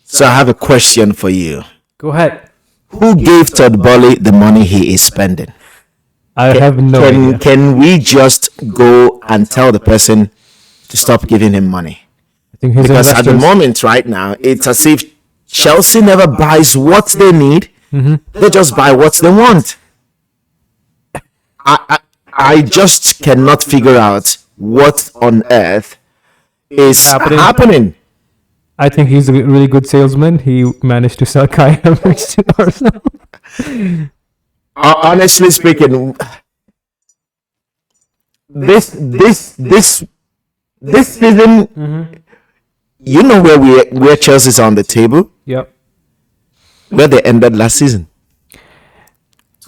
So I have a question for you. Go ahead. Who gave Todd Boehly the money he is spending? I have no idea. Can we just go and tell the person to stop giving him money? I think his Because at the investors- moment right now, it's as if Chelsea never buys what they need. They just buy what they want. I just cannot figure out what on earth is happening. I think he's a really good salesman. He managed to sell Kai Havertz to Arsenal. Honestly speaking, this season, you know where Chelsea's on the table, Yep. where they ended last season,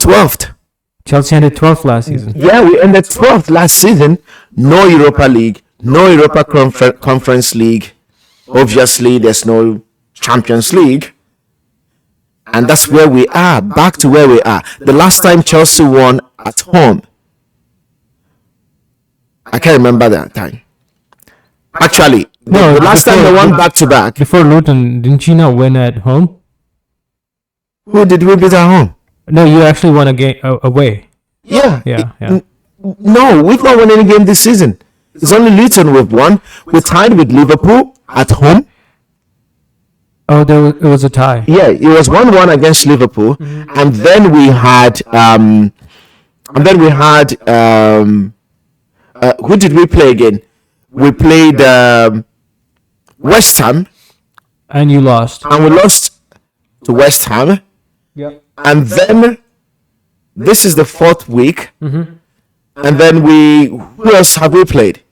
12th. Chelsea ended 12th last season. Yeah, we ended 12th last season. No Europa League, no Europa Conference League. Obviously, there's no Champions League. And that's where we are, back to where we are. The last time Chelsea won at home, I can't remember that time. Actually, the last time they won back to back, Before Luton, didn't you not win at home? who did we beat at home? No, you actually won a game away. Yeah. Yeah. No, we've not won any game this season. It's only Luton we've won. We tied with Liverpool at home. Oh, it was a tie. Yeah, it was 1-1 against Liverpool, and then we had who did we play again? We played West Ham, And you lost. and we lost to West Ham, Yep. and then this is the fourth week, and then who else have we played?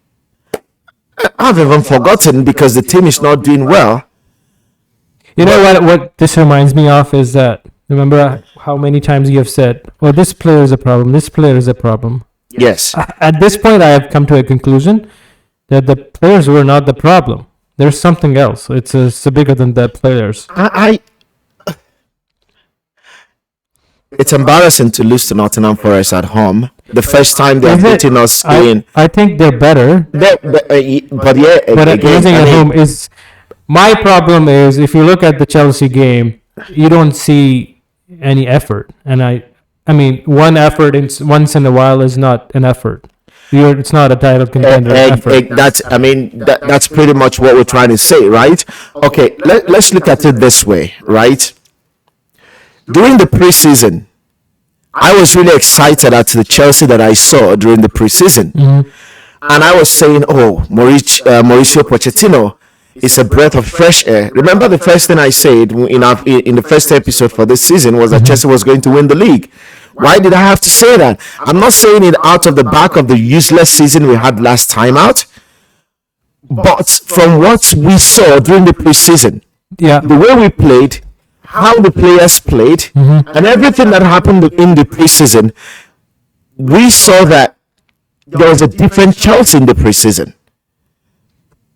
I've even forgotten because the team is not doing well. You know what this reminds me of is that, remember how many times you have said, well, this player is a problem, this player is a problem. Yes. At this point, I have come to a conclusion that the players were not the problem. There's something else. It's bigger than the players. It's embarrassing to lose to Nottingham Forest at home. The first time they're Is it? beating us in. I think they're better, But yeah, but again, losing I at mean, home is... My problem is, if you look at the Chelsea game, you don't see any effort. And I mean, one effort once in a while is not an effort. It's not a title contender effort. That's pretty much what we're trying to say, right? Okay, let's look at it this way, right? During the preseason, I was really excited at the Chelsea that I saw during the preseason, and I was saying, "Oh, Mauricio Pochettino is a breath of fresh air." Remember, the first thing I said in the first episode for this season was that Chelsea was going to win the league. Why did I have to say that? I'm not saying it out of the back of the useless season we had last time out, but from what we saw during the preseason, Yeah. the way we played, how the players played, and everything that happened in the preseason, we saw that there was a different Chelsea in the preseason.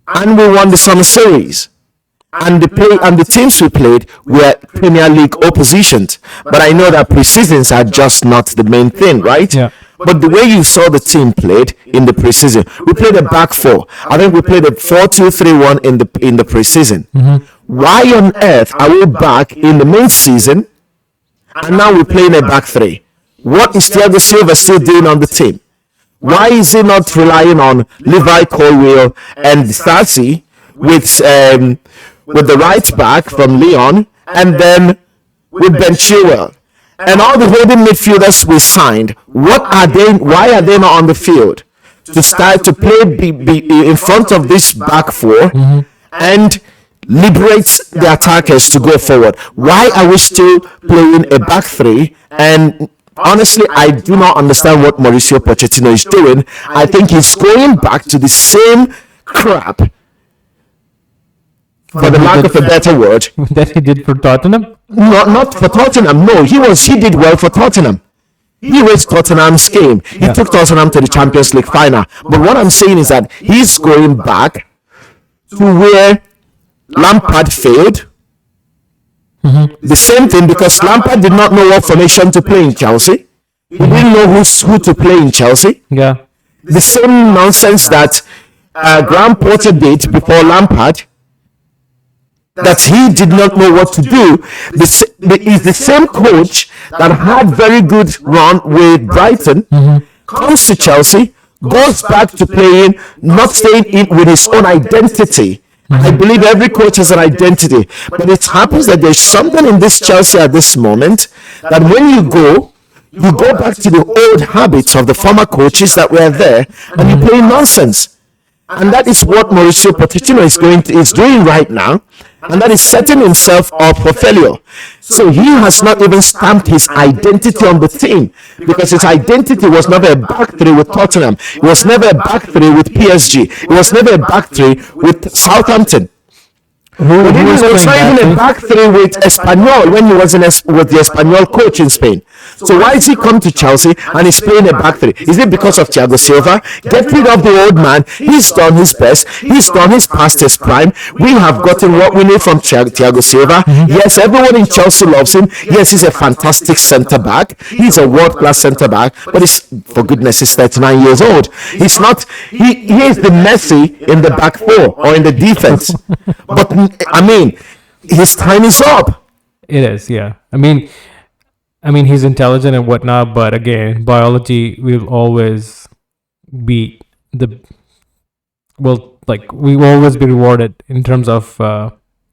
And we won the summer series. And the teams we played were Premier League oppositions. But I know that preseasons are just not the main thing, right? Yeah. But the way you saw the team played in the preseason, we played a back four. I think we played a 4-2-3-1 in the preseason. Why on earth are we back in the main season and now we're playing a back three? What is Thiago Silva still doing on the team? Why is he not relying on Levi Colwill and Stasi with the right back from Lyon, and then with Ben Chilwell and all the holding midfielders we signed? What are they? Why are they not on the field to start to play be in front of this back four and liberate the attackers to go forward? Why are we still playing a back three? And honestly, I do not understand what Mauricio Pochettino is doing. I think he's going back to the same crap, for the lack of a better word, That he did for Tottenham? not for Tottenham. No, he did well for Tottenham. He raised Tottenham's game. He took Tottenham to the Champions League final. But what I'm saying is that he's going back to where Lampard failed. The same thing, because Lampard did not know what formation to play in Chelsea. He didn't know who to play in Chelsea. Yeah. The same nonsense that Graham Potter did before Lampard. that he did not know what to do. Is the same coach that had very good run with Brighton, comes to Chelsea, goes back to playing, not staying in with his own identity. I believe every coach has an identity, but it happens that there's something in this Chelsea at this moment that when you go back to the old habits of the former coaches that were there, and you play nonsense. And that is what Mauricio Pochettino is doing right now, and that is setting himself up for failure. So he has not even stamped his identity on the team, because his identity was never a back three with Tottenham. It was never a back three with PSG. It was never a back three with Southampton. He was not even a back three with Espanyol when he was with the Espanyol coach in Spain. So why is he come to Chelsea and he's playing a back three? Is it because of Thiago Silva? Get rid of the old man. He's done his best. He's done his past his prime. We have gotten what we need from Thiago Silva. Yes, everyone in Chelsea loves him. Yes, he's a fantastic centre back. He's a world class centre back. But for goodness, he's 39 years old. He's not. He is the Messi in the back four or in the defense. But I mean, his time is up. It is, yeah. I mean, he's intelligent and whatnot, but again, biology will always be we will always be rewarded in terms of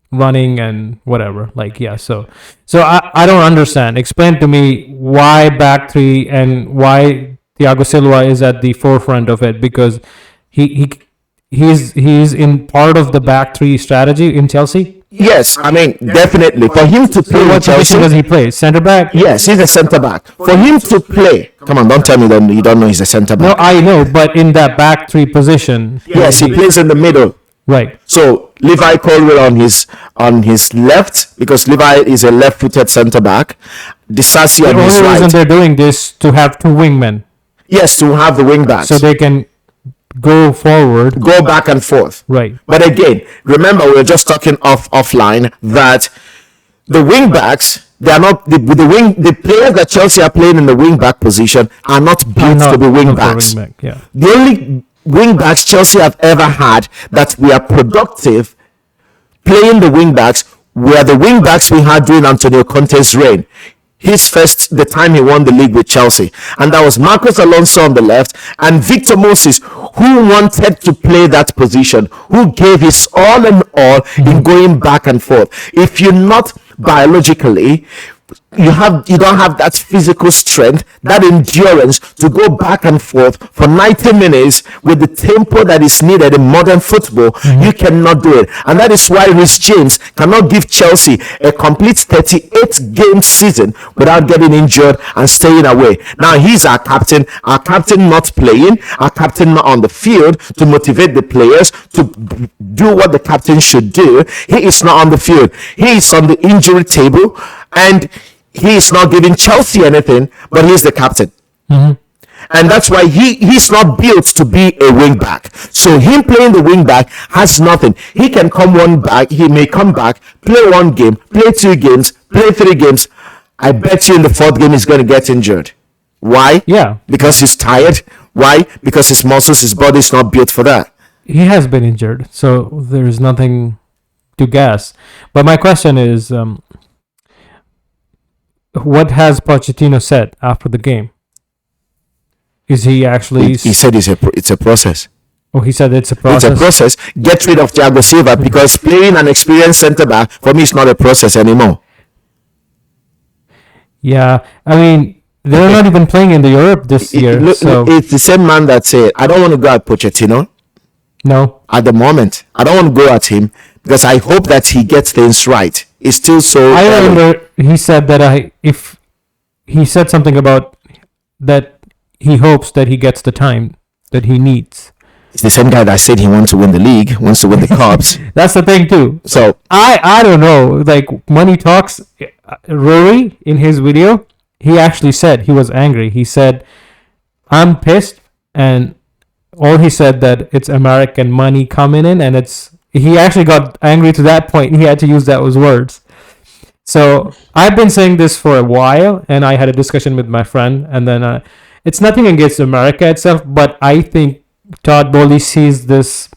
running and whatever. So I don't understand. Explain to me why back three and why Thiago Silva is at the forefront of it, because he's in part of the back three strategy in Chelsea. Yes, I mean, definitely. For him to play what Chelsea, position does he play? Center back? Yes, he's a centre back. For him to play, come on, don't tell me that you don't know he's a centre back. No, I know, but in that back three position. Yes, he plays in the middle. Right. So Levi Colwill on his left, because Levi is a left-footed centre back. Disasi on his right. The only reason they're doing this to have two wingmen. Yes, to have the wing backs. So they can go forward, go back and forth. Right. But again, remember, we were just talking offline that the wing backs, they are not the players that Chelsea are playing in the wing back position are not built to be wing backs. Yeah. The only wing backs Chelsea have ever had that we are productive playing the wing backs were the wing backs we had during Antonio Conte's reign. The time he won the league with Chelsea, and that was Marcos Alonso on the left and Victor Moses, who wanted to play that position, who gave his all and all in going back and forth. If you're not biologically, you don't have that physical strength, that endurance to go back and forth for 90 minutes with the tempo that is needed in modern football. You cannot do it, and that is why Reece James cannot give Chelsea a complete 38-game season without getting injured and staying away. Now he's our captain not playing, our captain not on the field to motivate the players to do what the captain should do. He is not on the field. He is on the injury table, and he is not giving Chelsea anything, but he's the captain. And that's why he's not built to be a wing back. So him playing the wing back has nothing. He can he may come back, play one game, play 2 games, play 3 games. I bet you in the 4th game he's going to get injured. Why? Yeah. Because he's tired. Why? Because his muscles, his body is not built for that. He has been injured, so there's nothing to guess. But my question is, what has Pochettino said after the game? Is he actually... He said it's a process. Oh, he said it's a process. It's a process. Get rid of Thiago Silva, because playing an experienced centre-back, for me, is not a process anymore. Yeah, I mean, they're not even playing in the Europe this year. So it's the same man that said, I don't want to go at Pochettino. No. At the moment. I don't want to go at him, because I hope that he gets things right. It's still so... I remember he said that if he said something about that he hopes that he gets the time that he needs. It's the same guy that said he wants to win the league, wants to win the cups. That's the thing too. So I don't know. Like money talks. Rory in his video, he actually said he was angry. He said, "I'm pissed," and all he said that it's American money coming in, and he actually got angry to that point. He had to use those words. So I've been saying this for a while, and I had a discussion with my friend, and then it's nothing against America itself, but I think Todd Boehly sees this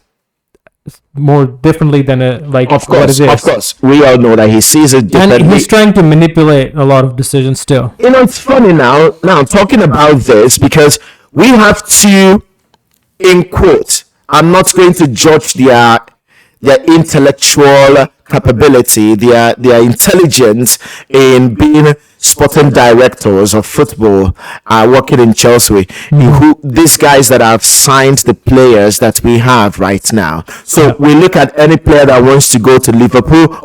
more differently than like Of what course, it is. of course. We all know that he sees it And differently. he's trying to manipulate a lot of decisions still. It's funny now talking about this, because we have to, in quotes, I'm not going to judge their intellectual capability, their intelligence in being sporting directors of football, working in Chelsea. These guys that have signed the players that we have right now. So we look at any player that wants to go to Liverpool.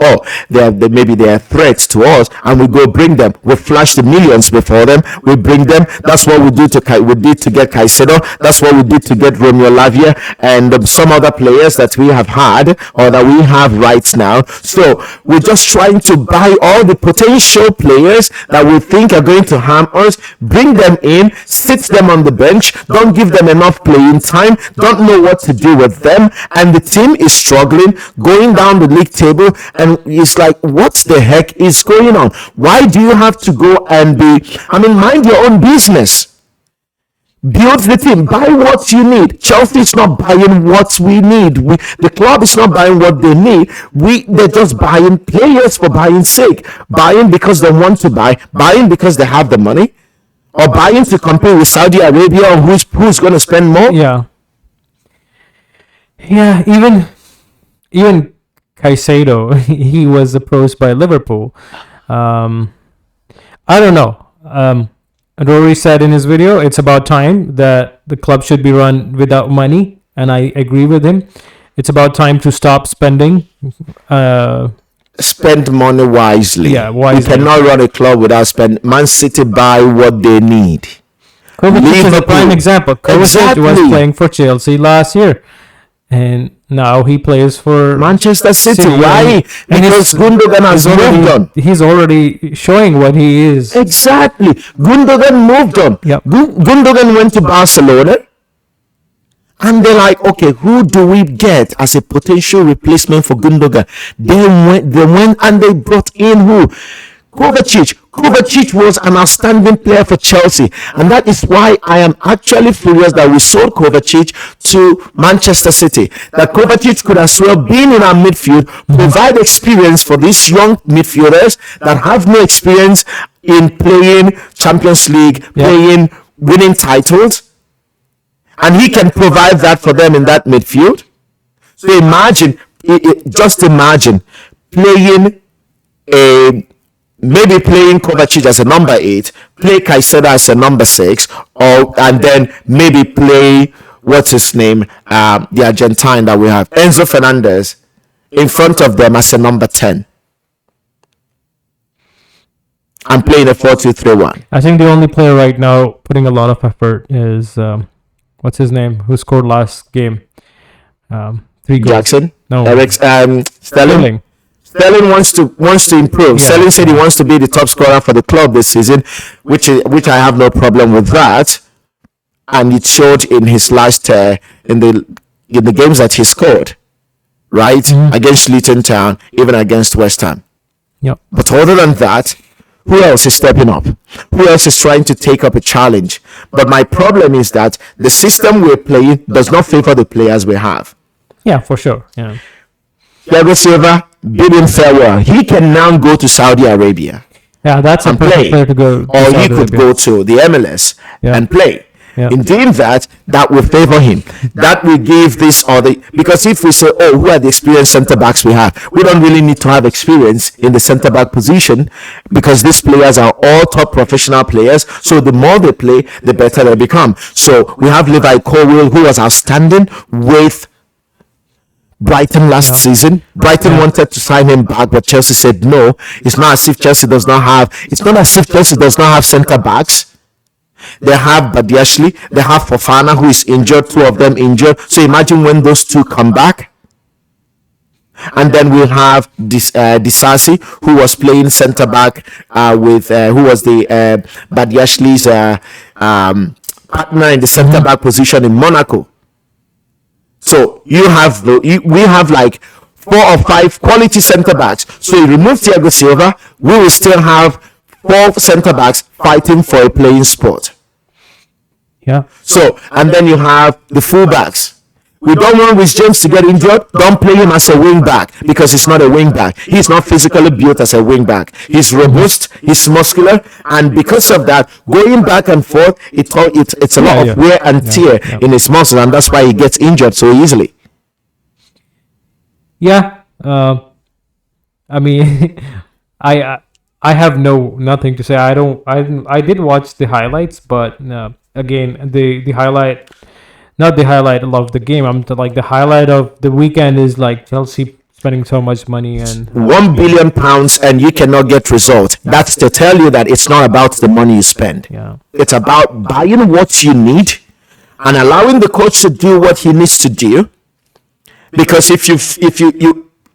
Maybe they're a threat to us, and we go bring them. We flash the millions before them. We bring them. That's what we did to get Caicedo. That's what we did to get Romeo Lavia and some other players that we have had or that we have right now. So we're just trying to buy all the potential players that we think are going to harm us, bring them in, sit them on the bench, don't give them enough playing time, don't know what to do with them, and the team is struggling, going down the league table, and it's like, what the heck is going on? Why do you have to go and mind your own business? Build the team, buy what you need. Chelsea is not buying what we need. The club is not buying what they need. They're just buying players for buying sake, buying because they want to buy, buying because they have the money, or buying to compete with Saudi Arabia on who's going to spend more. Yeah. Even Caicedo, he was approached by Liverpool. I don't know. Rory said in his video, it's about time that the club should be run without money, and I agree with him. It's about time to stop spending. Spend money wisely. Yeah, wisely. You cannot run a club without spending. Man City buy what they need. Kovacic is a prime example. Kovacic was playing for Chelsea last year, and now he plays for Manchester City. Why? Because Gundogan has moved on. He's already showing what he is. Exactly. Gundogan moved on. Yep. Gundogan went to Barcelona. And they're like, okay, who do we get as a potential replacement for Gundogan? They went and they brought in who? Kovacic. Kovacic was an outstanding player for Chelsea, and that is why I am actually furious that we sold Kovacic to Manchester City. That Kovacic could as well be in our midfield, provide experience for these young midfielders that have no experience in playing Champions League, winning titles, and he can provide that for them in that midfield. So just imagine playing maybe playing Kovacic as a number 8, play Caicedo as a number 6, and then maybe play what's his name, the Argentine that we have, Enzo Fernandez, in front of them as a number 10, and playing a 4-2-3-1. I think the only player right now putting a lot of effort is what's his name, who scored last game, 3 goals. Jackson, No, Eric, Sterling. Sterling wants to improve. Yeah. Sterling said he wants to be the top scorer for the club this season, which I have no problem with that, and it showed in his last in the games that he scored, right, against Luton Town, even against West Ham. Yep. But other than that, who else is stepping up? Who else is trying to take up a challenge? But my problem is that the system we're playing does not favor the players we have. Yeah, for sure. Yeah. Thiago Silva, bid him farewell. He can now go to Saudi Arabia. Yeah, that's a perfect player to go. Or he could go to the MLS and play. Yeah. In doing that, that will favor him. That will give this or the, because if we say, oh, who are the experienced centre backs we have? We don't really need to have experience in the centre back position, because these players are all top professional players. So the more they play, the better they become. So we have Levi Colwill, who was outstanding with Brighton last season. Brighton wanted to sign him back, but Chelsea said no. It's not as if Chelsea does not have centre backs. They have Boehly'S, they have Fofana, who is injured, 2 of them injured. So imagine when those 2 come back. And then we'll have Disasi, who was playing centre back with who was the Boehly'S partner in the centre back position in Monaco. So we have like 4 or 5 quality centre backs. So you remove Thiago Silva, we will still have 4 centre backs fighting for a playing spot. Yeah. So, and then you have the full backs. We don't want Rhys James to get injured. Don't play him as a wing back because he's not a wing back. He's not physically built as a wing back. He's robust, he's muscular, and because of that, going back and forth, it's a lot of wear and tear in his muscles, and that's why he gets injured so easily. Yeah. I mean, I have nothing to say. I did watch the highlights, but again, the highlight. Not the highlight of the game. The highlight of the weekend is like Chelsea spending so much money and £1 billion and you cannot get results. That's to tell you that it's not about the money you spend. Yeah. It's about buying what you need and allowing the coach to do what he needs to do. Because if you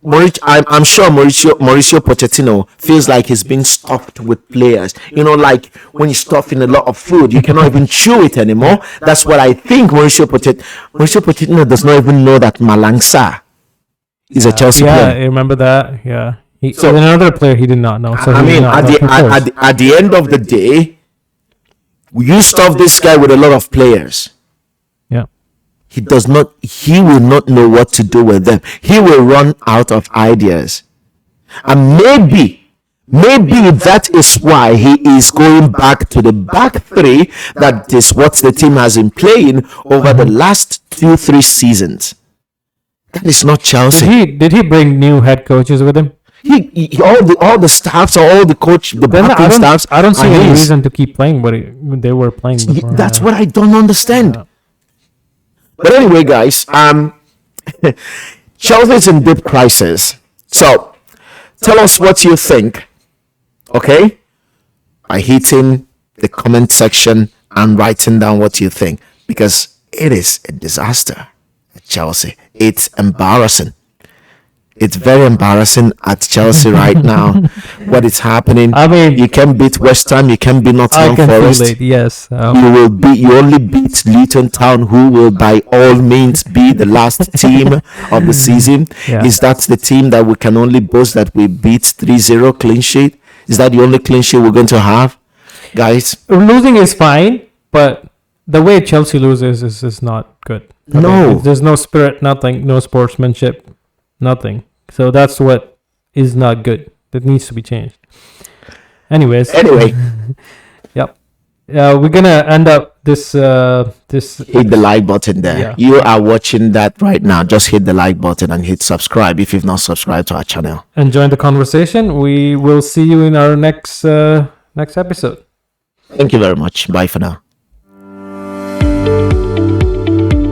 I'm sure Mauricio Pochettino feels like he's being stuffed with players. Like when you stuff in a lot of food, you cannot even chew it anymore. That's what I think Mauricio Pochettino does not even know that Malangsa is a Chelsea player. Yeah, I remember that. Yeah. So another player he did not know. So I mean, at the end of the day, you stuff this guy with a lot of players. Yeah. He will not know what to do with them. He will run out of ideas. And maybe that is why he is going back to the back three. That is what the team has been playing over the last 2-3 seasons. That is not Chelsea. Did he bring new head coaches with him? All the staffs, all the coach, the backing staffs. I don't see any reason to keep playing what they were playing before. That's what I don't understand. Yeah. But anyway, guys, Chelsea's in deep crisis. So, tell us what you think, okay? By hitting the comment section and writing down what you think. Because it is a disaster at Chelsea. It's embarrassing. It's very embarrassing at Chelsea right now. What is happening? I mean, you can beat West Ham, you can beat Nottingham Forest. Feel it, yes. You only beat Luton Town, who will by all means be the last team of the season. Yeah. Is that the team that we can only boast that we beat 3-0 clean sheet? Is that the only clean sheet we're going to have, guys? Losing is fine, but the way Chelsea loses is not good. No, there's no spirit, nothing, no sportsmanship, nothing. So that's what is not good. That needs to be changed. Anyway. Yep. We're gonna end up this. Hit the like button there. Yeah. You are watching that right now. Just hit the like button and hit subscribe if you've not subscribed to our channel. And join the conversation. We will see you in our next episode. Thank you very much. Bye for now.